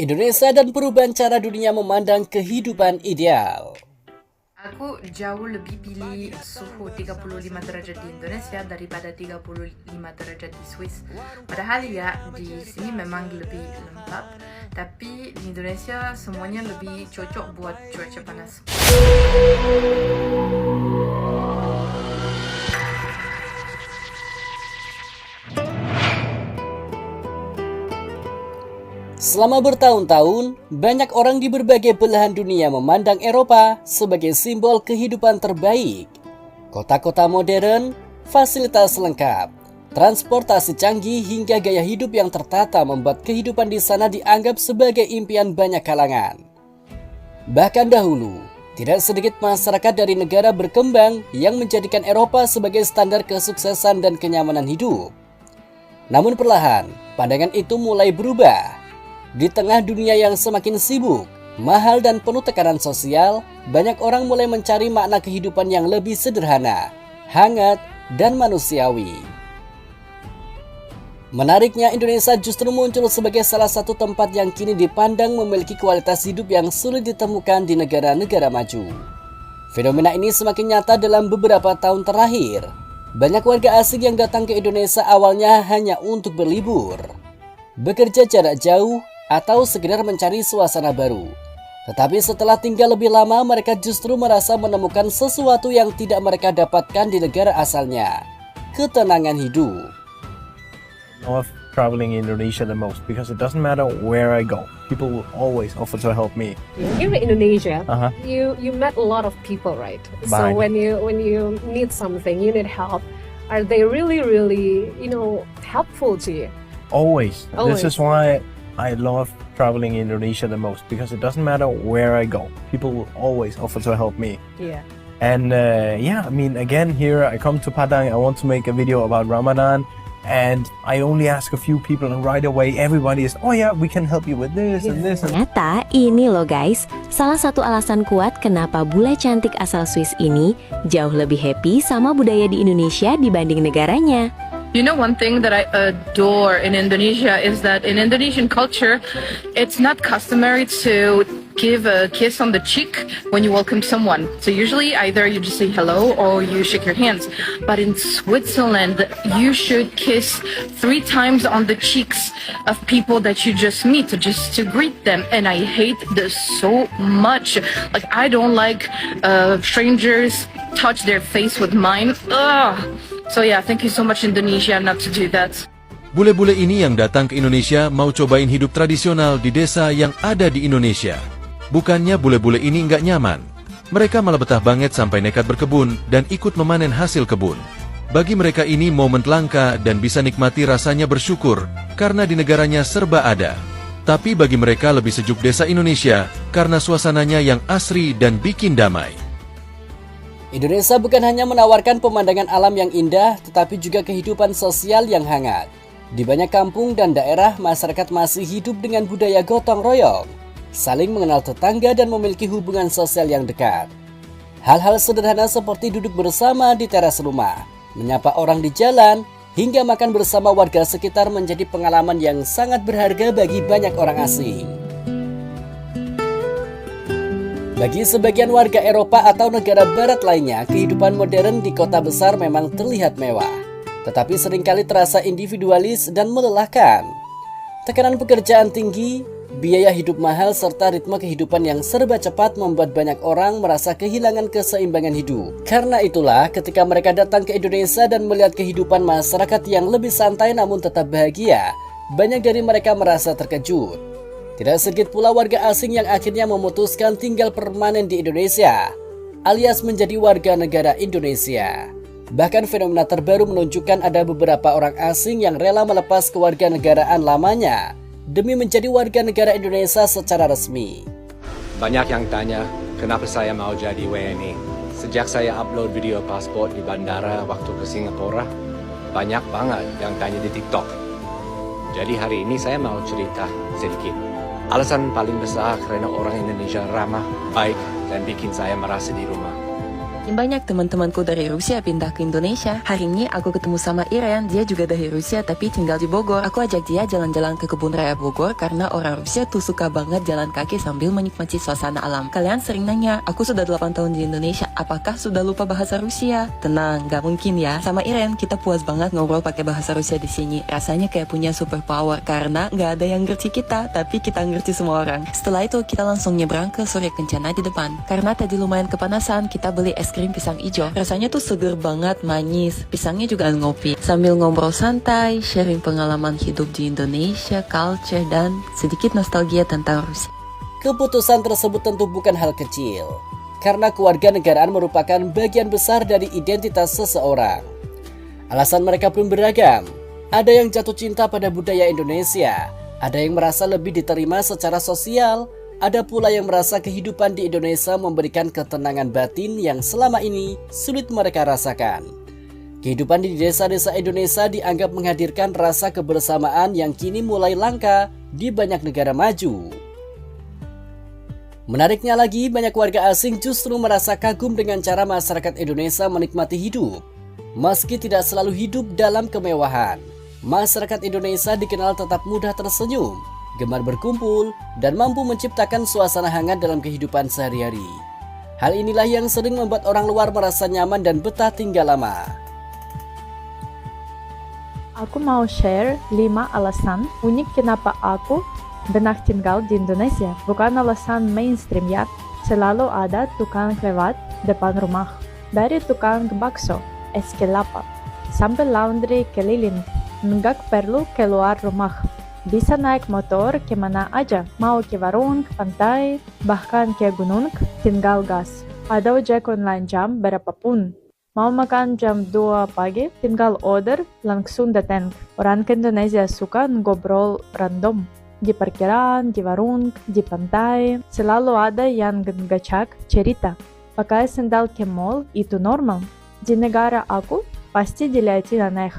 Indonesia dan perubahan cara dunia memandang kehidupan ideal. Aku jauh lebih pilih suhu 35 derajat di Indonesia daripada 35 derajat di Swiss. Padahal ya di sini memang lebih lembab, tapi di Indonesia semuanya lebih cocok buat cuaca panas. Selama bertahun-tahun, banyak orang di berbagai belahan dunia memandang Eropa sebagai simbol kehidupan terbaik. Kota-kota modern, fasilitas lengkap, transportasi canggih hingga gaya hidup yang tertata membuat kehidupan di sana dianggap sebagai impian banyak kalangan. Bahkan dahulu, tidak sedikit masyarakat dari negara berkembang yang menjadikan Eropa sebagai standar kesuksesan dan kenyamanan hidup. Namun perlahan, pandangan itu mulai berubah. Di tengah dunia yang semakin sibuk, mahal dan penuh tekanan sosial, banyak orang mulai mencari makna kehidupan yang lebih sederhana, hangat, dan manusiawi. Menariknya, Indonesia justru muncul sebagai salah satu tempat yang kini dipandang memiliki kualitas hidup yang sulit ditemukan di negara-negara maju. Fenomena ini semakin nyata dalam beberapa tahun terakhir. Banyak warga asing yang datang ke Indonesia awalnya hanya untuk berlibur, bekerja jarak jauh, atau sekedar mencari suasana baru. Tetapi setelah tinggal lebih lama, mereka justru merasa menemukan sesuatu yang tidak mereka dapatkan di negara asalnya, ketenangan hidup. I love traveling in Indonesia the most because it doesn't matter where I go. People will always offer to help me. Here in Indonesia, Uh-huh. you met a lot of people, right? Right. So when you need something, you need help, are they really helpful to you? Always. Always. This is why I love traveling in Indonesia the most because it doesn't matter where I go. People will always offer to help me. Yeah. And again, here I come to Padang. I want to make a video about Ramadan. And I only ask a few people and right away everybody is, oh yeah, we can help you with this and this. And Ternyata ini loh guys, salah satu alasan kuat kenapa bule cantik asal Swiss ini jauh lebih happy sama budaya di Indonesia dibanding negaranya. You know, one thing that I adore in Indonesia is that in Indonesian culture, it's not customary to give a kiss on the cheek when you welcome someone. So usually either you just say hello or you shake your hands. But in Switzerland, you should kiss 3 times on the cheeks of people that you just meet, just to greet them. And I hate this so much. Like, I don't like strangers touch their face with mine. Ugh. So yeah, thank you so much Indonesia not to do that. Bule-bule ini yang datang ke Indonesia mau cobain hidup tradisional di desa yang ada di Indonesia. Bukannya bule-bule ini nggak nyaman. Mereka malah betah banget sampai nekat berkebun dan ikut memanen hasil kebun. Bagi mereka ini momen langka dan bisa nikmati rasanya bersyukur karena di negaranya serba ada. Tapi bagi mereka lebih sejuk desa Indonesia karena suasananya yang asri dan bikin damai. Indonesia bukan hanya menawarkan pemandangan alam yang indah, tetapi juga kehidupan sosial yang hangat. Di banyak kampung dan daerah, masyarakat masih hidup dengan budaya gotong royong, saling mengenal tetangga dan memiliki hubungan sosial yang dekat. Hal-hal sederhana seperti duduk bersama di teras rumah, menyapa orang di jalan, hingga makan bersama warga sekitar menjadi pengalaman yang sangat berharga bagi banyak orang asing. Bagi sebagian warga Eropa atau negara barat lainnya, kehidupan modern di kota besar memang terlihat mewah, tetapi seringkali terasa individualis dan melelahkan. Tekanan pekerjaan tinggi, biaya hidup mahal, serta ritme kehidupan yang serba cepat membuat banyak orang merasa kehilangan keseimbangan hidup. Karena itulah, ketika mereka datang ke Indonesia dan melihat kehidupan masyarakat yang lebih santai namun tetap bahagia, banyak dari mereka merasa terkejut. Tidak sedikit pula warga asing yang akhirnya memutuskan tinggal permanen di Indonesia, alias menjadi warga negara Indonesia. Bahkan fenomena terbaru menunjukkan ada beberapa orang asing yang rela melepas kewarganegaraan lamanya demi menjadi warga negara Indonesia secara resmi. Banyak yang tanya, kenapa saya mau jadi WNI? Sejak saya upload video paspor di bandara waktu ke Singapura, banyak banget yang tanya di TikTok. Jadi hari ini saya mau cerita sedikit. Alasan paling besar karena orang Indonesia ramah, baik, dan bikin saya merasa di rumah. Banyak teman-temanku dari Rusia pindah ke Indonesia. Hari ini aku ketemu sama Iren, dia juga dari Rusia tapi tinggal di Bogor. Aku ajak dia jalan-jalan ke kebun raya Bogor karena orang Rusia tuh suka banget jalan kaki sambil menikmati suasana alam. Kalian sering nanya, aku sudah 8 tahun di Indonesia, apakah sudah lupa bahasa Rusia? Tenang, gak mungkin ya. Sama Iren, kita puas banget ngobrol pakai bahasa Rusia di sini. Rasanya kayak punya superpower karena gak ada yang ngerti kita, tapi kita ngerti semua orang. Setelah itu kita langsung nyebrang ke Surya Kencana di depan. Karena tadi lumayan kepanasan, kita beli es krim pisang hijau. Rasanya tuh seger banget, manis. Pisangnya juga ngopi. Sambil ngobrol santai, sharing pengalaman hidup di Indonesia, culture, dan sedikit nostalgia tentang Rusia. Keputusan tersebut tentu bukan hal kecil, karena kewarganegaraan merupakan bagian besar dari identitas seseorang. Alasan mereka pun beragam. Ada yang jatuh cinta pada budaya Indonesia, ada yang merasa lebih diterima secara sosial, ada pula yang merasa kehidupan di Indonesia memberikan ketenangan batin yang selama ini sulit mereka rasakan. Kehidupan di desa-desa Indonesia dianggap menghadirkan rasa kebersamaan yang kini mulai langka di banyak negara maju. Menariknya lagi, banyak warga asing justru merasa kagum dengan cara masyarakat Indonesia menikmati hidup. Meski tidak selalu hidup dalam kemewahan, masyarakat Indonesia dikenal tetap mudah tersenyum, gemar berkumpul, dan mampu menciptakan suasana hangat dalam kehidupan sehari-hari. Hal inilah yang sering membuat orang luar merasa nyaman dan betah tinggal lama. Aku mau share 5 alasan unik kenapa aku benar tinggal di Indonesia. Bukan alasan mainstream ya, selalu ada tukang lewat depan rumah. Dari tukang bakso, es kelapa, sampai laundry keliling, nggak perlu keluar rumah. Bisa naik motor kemana aja, mau ke warung, pantai, bahkan ke gunung, tinggal gas. Ada ojek online jam berapapun. Mau makan jam 2 pagi, tinggal order, langsung datang. Orang Indonesia suka ngobrol random. Di parkiran, di warung, di pantai, selalu ada yang ngajak cerita. Pakai sandal ke mall itu normal. Di negara aku, pasti dilihatin aneh.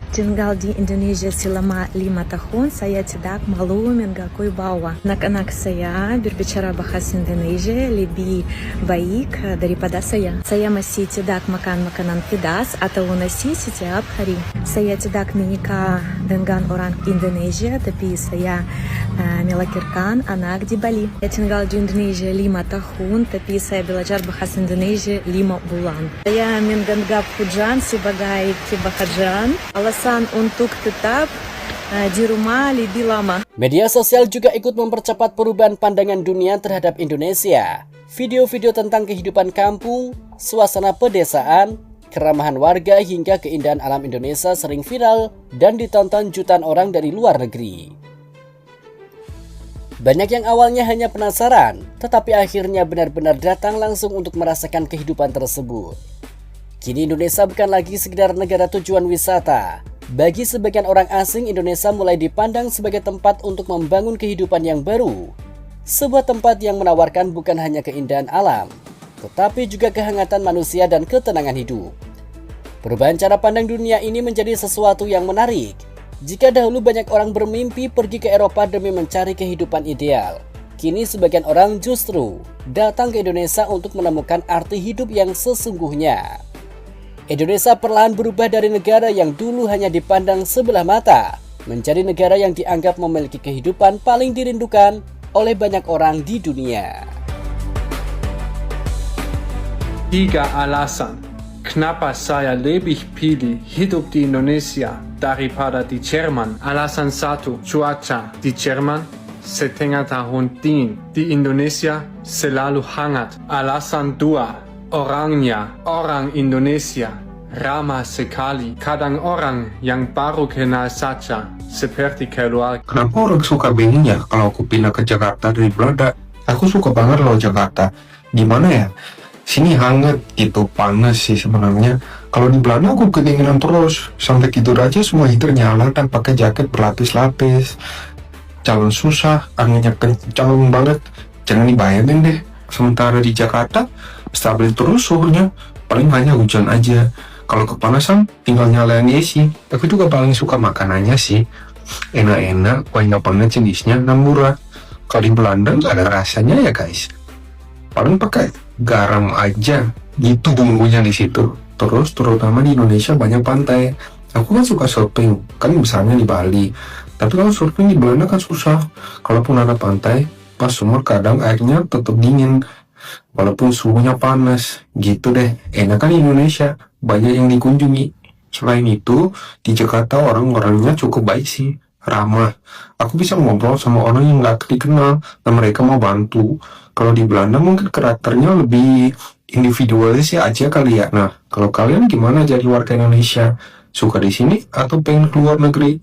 Tinggal di Indonesia selama 5 tahun, saya tidak malu mengakui bahwa anak-anak saya berbicara bahasa Indonesia lebih baik daripada saya. Saya masih tidak makan makanan pedas atau nasi setiap hari. Saya tidak menikah dengan orang Indonesia, tapi saya melahirkan anak di Bali. Saya tinggal di Indonesia 5 tahun, tapi saya belajar bahasa Indonesia 5 bulan. Saya menganggap hujan sebagai kebahagiaan. Alasan untuk tetap di rumah lebih lama. Media sosial juga ikut mempercepat perubahan pandangan dunia terhadap Indonesia. Video-video tentang kehidupan kampung, suasana pedesaan, keramahan warga hingga keindahan alam Indonesia sering viral dan ditonton jutaan orang dari luar negeri. Banyak yang awalnya hanya penasaran, tetapi akhirnya benar-benar datang langsung untuk merasakan kehidupan tersebut. Kini Indonesia bukan lagi sekedar negara tujuan wisata. Bagi sebagian orang asing, Indonesia mulai dipandang sebagai tempat untuk membangun kehidupan yang baru. Sebuah tempat yang menawarkan bukan hanya keindahan alam, tetapi juga kehangatan manusia dan ketenangan hidup. Perubahan cara pandang dunia ini menjadi sesuatu yang menarik. Jika dahulu banyak orang bermimpi pergi ke Eropa demi mencari kehidupan ideal, kini sebagian orang justru datang ke Indonesia untuk menemukan arti hidup yang sesungguhnya. Indonesia perlahan berubah dari negara yang dulu hanya dipandang sebelah mata, menjadi negara yang dianggap memiliki kehidupan paling dirindukan oleh banyak orang di dunia. 3 alasan kenapa saya lebih pilih hidup di Indonesia daripada di Jerman. Alasan 1, cuaca di Jerman setengah tahun dingin, di Indonesia selalu hangat. Alasan 2, orangnya, orang Indonesia ramah sekali. Kadang orang yang baru kenal saja seperti keluarga. Kenapa orang suka bingung ya kalau aku pindah ke Jakarta dari Belanda? Aku suka banget loh Jakarta. Gimana ya? Sini hangat gitu, panas sih sebenarnya. Kalau di Belanda aku kedinginan terus. Sampai tidur aja semua heater nyala dan pakai jaket berlapis-lapis. Jalan susah, anginnya kencang banget. Jangan dibayangin deh. Sementara di Jakarta stabil terus suhunya, paling hanya hujan aja. Kalau kepanasan tinggal nyalain AC. Aku juga paling suka makanannya sih, enak-enak, banyak banget jenisnya dan murah. Kalau di Belanda nggak ada rasanya ya guys, paling pakai garam aja gitu bumbunya di situ. Terus terutama di Indonesia banyak pantai. Aku kan suka surfing, kan misalnya di Bali. Tapi kalau surfing di Belanda kan susah. Kalaupun ada pantai, pas sumur kadang airnya tetap dingin. Walaupun suhunya panas, gitu deh. Enakan di Indonesia, banyak yang dikunjungi. Selain itu, di Jakarta orang-orangnya cukup baik sih, ramah. Aku bisa ngobrol sama orang yang gak dikenal, dan mereka mau bantu. Kalau di Belanda mungkin karakternya lebih individualis aja kali ya. Nah, kalau kalian gimana jadi warga Indonesia? Suka di sini atau pengen keluar negeri?